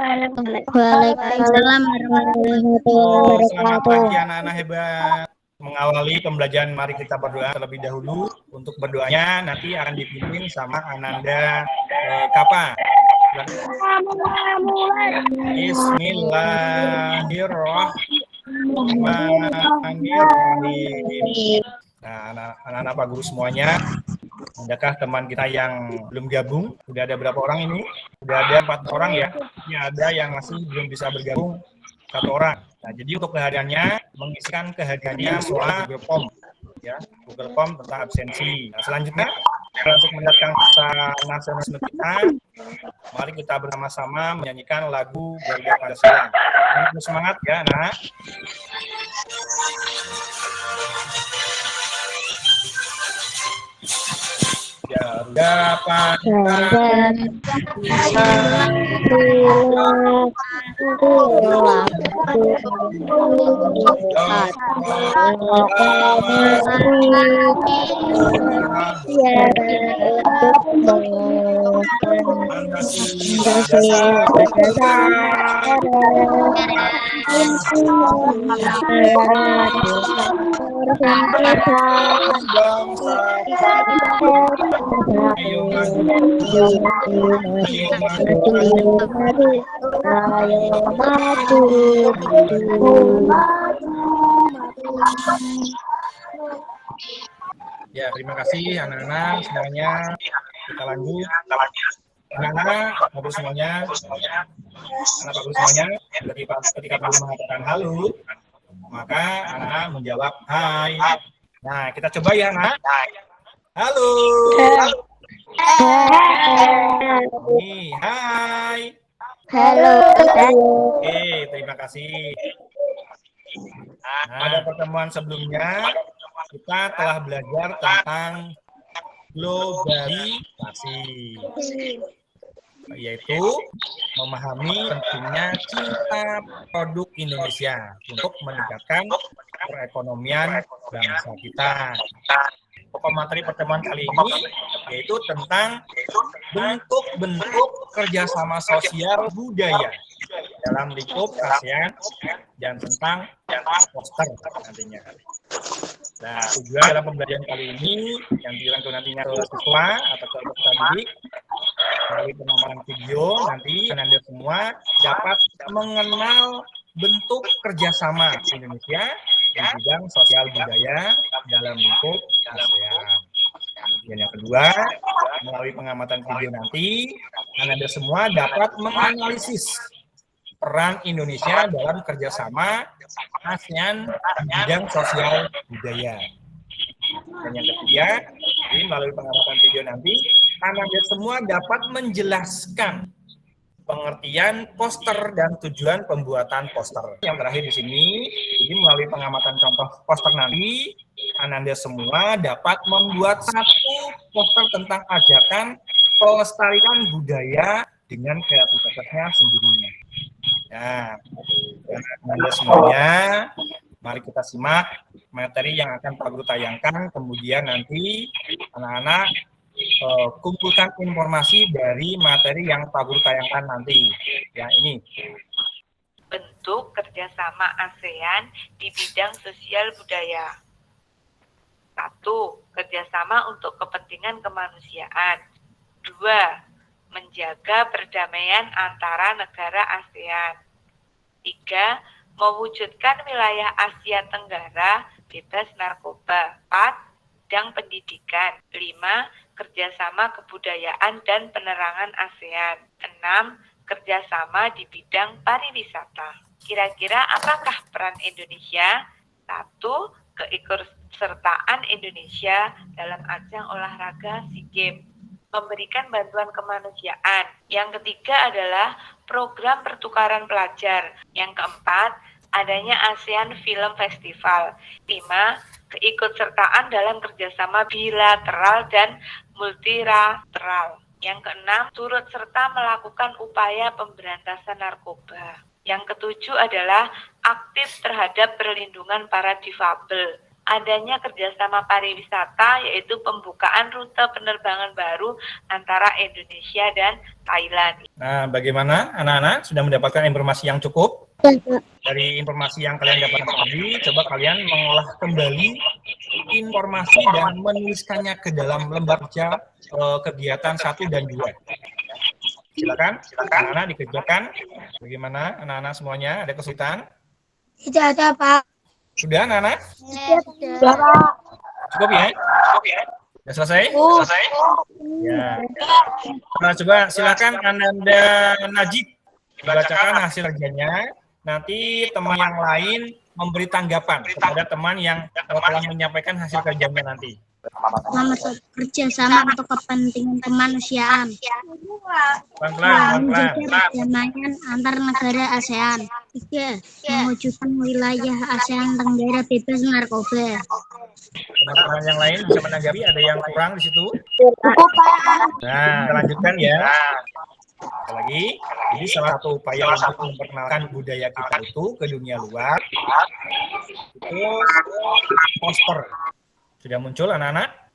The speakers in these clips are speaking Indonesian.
Waalaikumsalam warahmatullahi Selamat wabarakatuh. pagi anak-anak hebat. Mengawali pembelajaran, mari kita berdoa terlebih dahulu. Untuk berdoanya nanti akan dipimpin sama Ananda Kapa. Bismillahirrahmanirrahim. Nah, anak-anak Pak Guru semuanya, adakah teman kita yang belum gabung? Sudah ada berapa orang ini? Sudah ada 4 orang ya. Ini ada yang masih belum bisa bergabung 1 orang. Nah, jadi untuk kehadirannya mengisikan kehadirannya soal Google Form, ya, Google Form tentang absensi. Nah, selanjutnya untuk mendatangkan rasa nasionalisme kita, mari kita bersama-sama menyanyikan lagu Garuda Pancasila. Semangat ya, anak. Garuda Ayo maju, Ya, terima kasih anak-anak semuanya. Kita lanjut. Anak-anak, bagus semuanya. Anak bagus semuanya. Ketika Pak mengatakan halo, maka anak menjawab hai. Nah, kita coba ya, anak. Halo. Nih, hai. Halo. Oke, terima kasih. Nah, pada pertemuan sebelumnya kita telah belajar tentang globalisasi, yaitu memahami pentingnya cita produk Indonesia untuk meningkatkan perekonomian bangsa kita. Pokok materi pertemuan kali ini yaitu tentang bentuk-bentuk kerjasama sosial budaya dalam lingkup ASEAN dan tentang poster nantinya. Nah, tujuan dalam pembelajaran kali ini yang dirangkum nantinya ke siswa atau ke peserta didik melalui penamaran video, nanti Anda semua dapat mengenal bentuk kerjasama Indonesia di bidang sosial budaya dalam lingkup ASEAN. Dan yang kedua, melalui pengamatan video nanti, Anda semua dapat menganalisis peran Indonesia dalam kerjasama ASEAN di bidang sosial budaya. Dan yang ketiga, melalui pengamatan video nanti, Anda semua dapat menjelaskan pengertian poster dan tujuan pembuatan poster. Yang terakhir di sini, jadi melalui pengamatan contoh poster nanti, Anda semua dapat membuat satu poster tentang ajakan pelestarian budaya dengan kreativitasnya sendiri. Nah, Anda semuanya, mari kita simak materi yang akan Pak Guru tayangkan. Kemudian nanti anak-anak kumpulkan informasi dari materi yang Pak Guru tayangkan nanti. Ya, ini. Bentuk kerjasama ASEAN di bidang sosial budaya. 1. Kerjasama untuk kepentingan kemanusiaan. 2. Menjaga perdamaian antara negara ASEAN. 3. Mewujudkan wilayah Asia Tenggara bebas narkoba. 4. Bidang pendidikan. 5. Kerjasama kebudayaan dan penerangan ASEAN. 6. Kerjasama di bidang pariwisata. Kira-kira apakah peran Indonesia? 1. Keikutsertaan Indonesia dalam ajang olahraga SEA Games. Memberikan bantuan kemanusiaan. Yang ketiga adalah program pertukaran pelajar. Yang keempat, adanya ASEAN Film Festival. 5. Keikutsertaan dalam kerjasama bilateral dan multilateral. Yang keenam, turut serta melakukan upaya pemberantasan narkoba. Yang ketujuh adalah aktif terhadap perlindungan para difabel. adanya kerjasama pariwisata, yaitu pembukaan rute penerbangan baru antara Indonesia dan Thailand. Nah, bagaimana anak-anak sudah mendapatkan informasi yang cukup? Dari informasi yang kalian dapatkan tadi, coba kalian mengolah kembali informasi dan menuliskannya ke dalam lembar kerja kegiatan 1 dan 2. Silakan, anak-anak dikerjakan. Bagaimana anak-anak semuanya? Ada kesulitan? Tidak ada, Pak. Sudah, anak-anak? Sudah, Pak. Cukup ya? Sudah selesai? Ya. Nah, coba silakan Ananda Najib dibacakan hasil kerjanya. Nanti teman yang lain memberi tanggapan kepada teman yang telah menyampaikan hasil kerjanya nanti. Selamat bekerja sama untuk kepentingan kemanusiaan. Pelan-pelan. Menjaga perdamaian antar negara ASEAN. 3. Mewujudkan wilayah ASEAN Tenggara bebas narkoba. Teman-teman yang lain bisa menanggapi, ada yang kurang di situ? Nah, kita lanjutkan ya. Sekali lagi, jadi salah satu upaya untuk memperkenalkan budaya kita itu ke dunia luar itu poster. Sudah muncul anak-anak?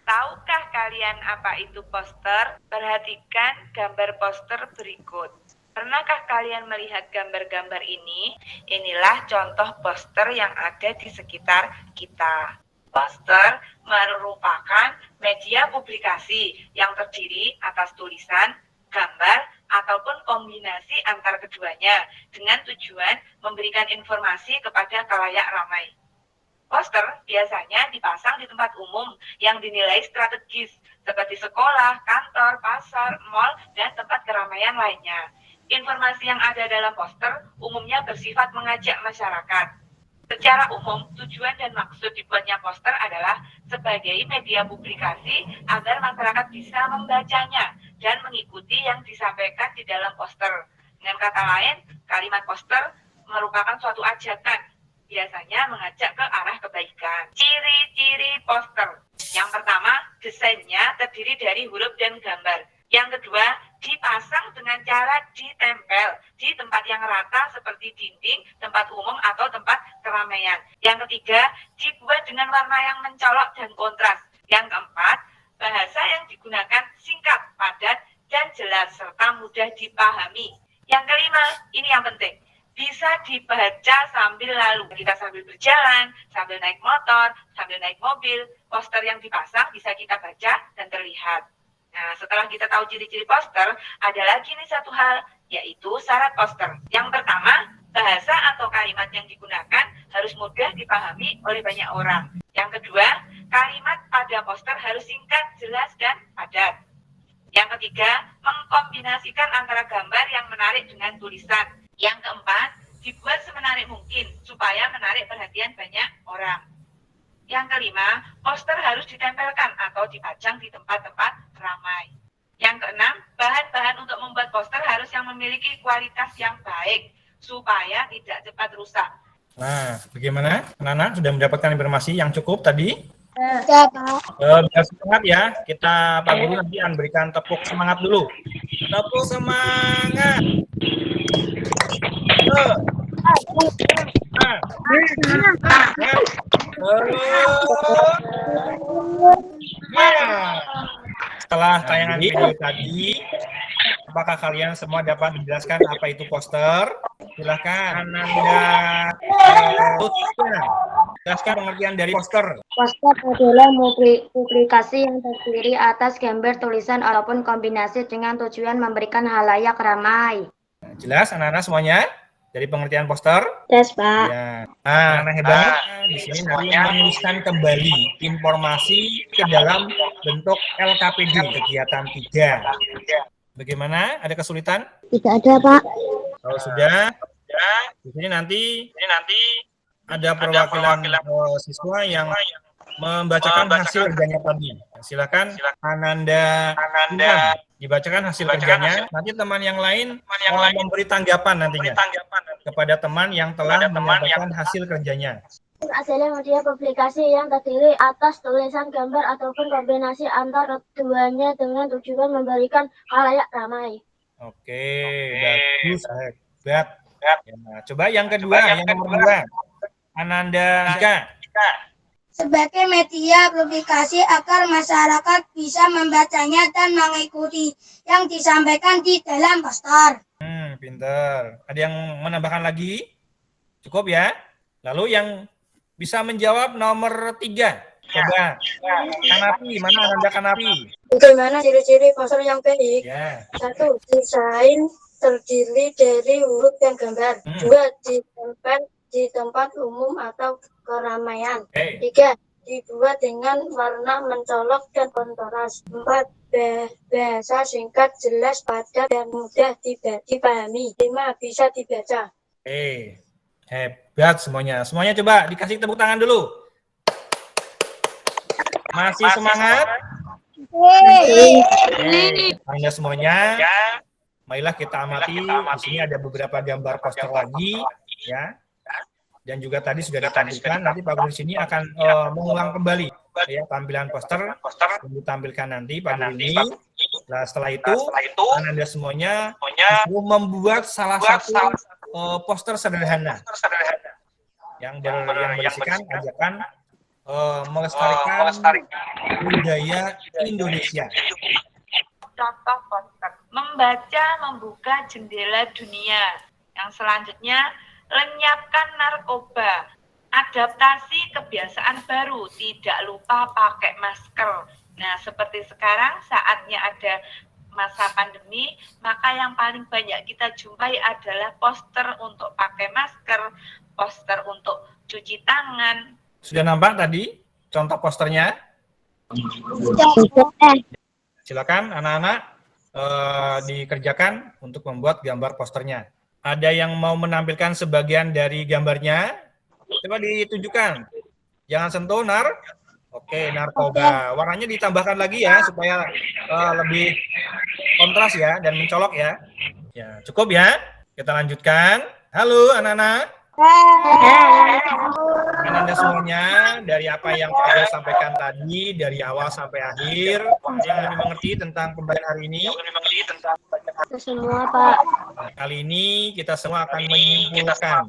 Tahukah kalian apa itu poster? Perhatikan gambar poster berikut. Pernahkah kalian melihat gambar-gambar ini? Inilah contoh poster yang ada di sekitar kita. Poster merupakan media publikasi yang terdiri atas tulisan, gambar, ataupun kombinasi antar keduanya dengan tujuan memberikan informasi kepada khalayak ramai. Poster biasanya dipasang di tempat umum yang dinilai strategis seperti sekolah, kantor, pasar, mal, dan tempat keramaian lainnya. Informasi yang ada dalam poster umumnya bersifat mengajak masyarakat. Secara umum, tujuan dan maksud dibuatnya poster adalah sebagai media publikasi agar masyarakat bisa membacanya dan mengikuti yang disampaikan di dalam poster. Dengan kata lain, kalimat poster merupakan suatu ajakan, biasanya mengajak ke arah kebaikan. Ciri-ciri poster. Yang pertama, desainnya terdiri dari huruf dan gambar. Yang kedua, dipasang dengan cara ditempel di tempat yang rata seperti dinding, tempat umum, atau tempat keramaian. Yang ketiga, dibuat dengan warna yang mencolok dan kontras. Yang keempat, bahasa yang digunakan singkat, padat, dan jelas, serta mudah dipahami. Yang kelima, ini yang penting, bisa dibaca sambil lalu. Kita sambil berjalan, sambil naik motor, sambil naik mobil, poster yang dipasang bisa kita baca dan terlihat. Nah, setelah kita tahu ciri-ciri poster, ada lagi nih satu hal, yaitu syarat poster. Yang pertama, bahasa atau kalimat yang digunakan harus mudah dipahami oleh banyak orang. Yang kedua, kalimat pada poster harus singkat, jelas, dan padat. Yang ketiga, mengkombinasikan antara gambar yang menarik dengan tulisan. Yang keempat, dibuat semenarik mungkin supaya menarik perhatian banyak orang. Yang kelima, poster harus ditempelkan atau dipajang di tempat-tempat ramai. Yang keenam, bahan-bahan untuk membuat poster harus yang memiliki kualitas yang baik supaya tidak cepat rusak. Nah, bagaimana? Anak-anak sudah mendapatkan informasi yang cukup tadi? Sudah, Pak. Biar semangat ya. Kita Pak Guru nanti akan berikan tepuk semangat dulu. Tepuk semangat. Setelah tayangan video tadi, apakah kalian semua dapat menjelaskan apa itu poster? Silahkan Ananda jelaskan pengertian dari poster. Poster adalah publikasi yang terdiri atas gambar, tulisan, ataupun kombinasi dengan tujuan memberikan halayak ramai. Jelas anak-anak semuanya? Dari pengertian poster? Yes, Pak. Ya. Nah, anak hebat di sini nanti menuliskan kembali informasi ke dalam bentuk LKPD kegiatan 3. Bagaimana? Ada kesulitan? Tidak ada, Pak. Kalau sudah, di sini nanti ada perwakilan siswa yang membacakan hasil kerjanya tadi. Silakan Ananda dibacakan hasil kerjanya. Nanti teman yang lain memberi tanggapan nantinya kepada teman yang telah menyampaikan hasil kerjanya. Hasilnya media publikasi yang terdiri atas tulisan, gambar, ataupun kombinasi antara keduanya dengan tujuan memberikan khalayak ramai. Oke, bagus, hebat. Ya, coba yang kedua, yang nomor 2. Ananda Dika, sebagai media publikasi agar masyarakat bisa membacanya dan mengikuti yang disampaikan di dalam poster. Pinter. Ada yang menambahkan lagi? Cukup ya? Lalu yang bisa menjawab nomor 3. Coba. Kanapi, mana Ananda Kanapi? Bagaimana ciri-ciri poster yang baik? Ya. 1. Desain terdiri dari huruf dan gambar. 2. Ditempel di tempat umum atau keramaian. 3. Dibuat dengan warna mencolok dan kontras. 4. Bahasa singkat, jelas, padat, dan mudah dipahami. 5. Bisa dibaca. Hebat semuanya. Semuanya coba dikasih tepuk tangan dulu. Masih semangat? Anda semuanya, marilah kita amati. Di sini ada beberapa gambar poster lagi, ya. Dan juga tadi sudah ditampilkan. Nanti Pak Guru di sini akan mengulang kembali ya tampilan poster yang ditampilkan nanti Pak Guru ini. Nah, setelah itu Anda semuanya disuruh membuat salah satu poster sederhana yang berisikan ajakan melestarikan budaya Indonesia. Contoh poster. Membaca membuka jendela dunia. Yang selanjutnya, lenyapkan narkoba. Adaptasi kebiasaan baru. Tidak lupa pakai masker. Nah, seperti sekarang saatnya ada masa pandemi, maka yang paling banyak kita jumpai adalah poster untuk pakai masker, poster untuk cuci tangan. Sudah nampak tadi contoh posternya? Silakan anak-anak dikerjakan untuk membuat gambar posternya. Ada yang mau menampilkan sebagian dari gambarnya? Coba ditunjukkan. Jangan sentuh, Oke, narkoba. Warnanya ditambahkan lagi ya supaya lebih kontras ya dan mencolok ya. Ya, cukup ya. Kita lanjutkan. Halo anak-anak. Anda semuanya, dari apa yang saya sampaikan tadi, dari awal sampai akhir, yang lebih mengerti tentang pembelajaran hari ini? Kita semua, Pak. Nah, kali ini kita semua akan menyimpulkan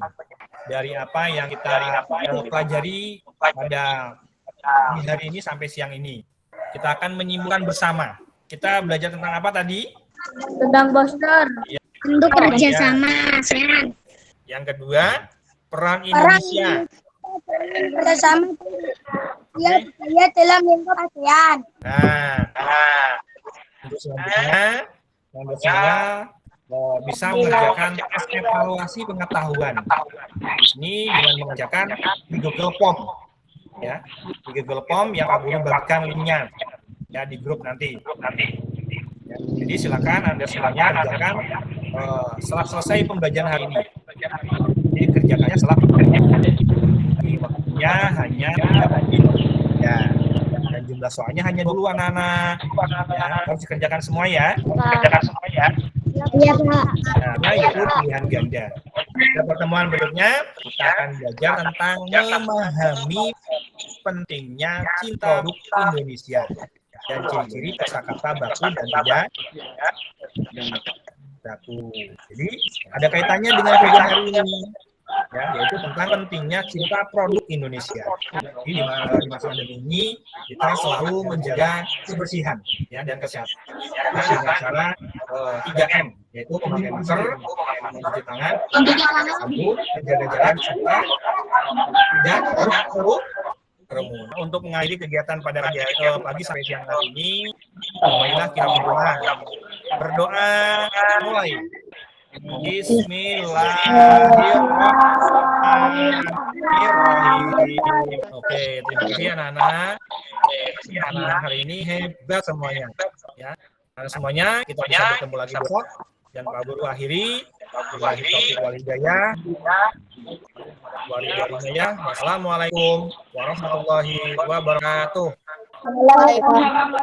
dari apa yang kita pelajari pada hari ini sampai siang ini. Kita akan menyimpulkan bersama. Kita belajar tentang apa tadi? Tentang poster. Ya. Untuk kerjasama ASEAN. Yang kedua, peran Indonesia. Bersama dia dalam lingkup ASEAN. Nah, untuk selanjutnya, Anda bisa mengerjakan tes evaluasi pengetahuan. Ini dengan mengerjakan di Google Form, ya, di Google Form yang Pak Guru bagikan linknya, ya di grup nanti. Ya, jadi silakan Anda semuanya kerjakan setelah selesai pembelajaran hari ini. Jadi kerjakannya setelah waktunya hanya 3 menit, ya. Dan jumlah soalnya hanya 2 anak-anak. Ya, harus dikerjakan semua ya. Iya, Pak. Nah, itu pilihan ganda. Pada pertemuan berikutnya, kita akan belajar tentang memahami pentingnya cinta produk Indonesia dan ciri-ciri kosakata baku dan tidak baku. Jadi, ada kaitannya dengan program hari ini, ya, yaitu tentang pentingnya cinta produk Indonesia. Jadi di masa pandemi ini kita selalu menjaga kebersihan, ya, dan kesehatan dengan cara 3M, yaitu memakai masker, mencuci tangan, sabun, menjaga jarak, serta tidak kerumun. Untuk mengakhiri kegiatan pada pagi sampai siang hari ini, marilah kita berdoa mulai. Bismillahirrahmanirrahim. Oke, terima kasih anak-anak. Anak hari ini hebat semuanya. Ya, semuanya kita bisa bertemu lagi besok. Dan Pak Guru akhiri. Walhidayah. Wassalamualaikum warahmatullahi wabarakatuh. Waalaikumsalam.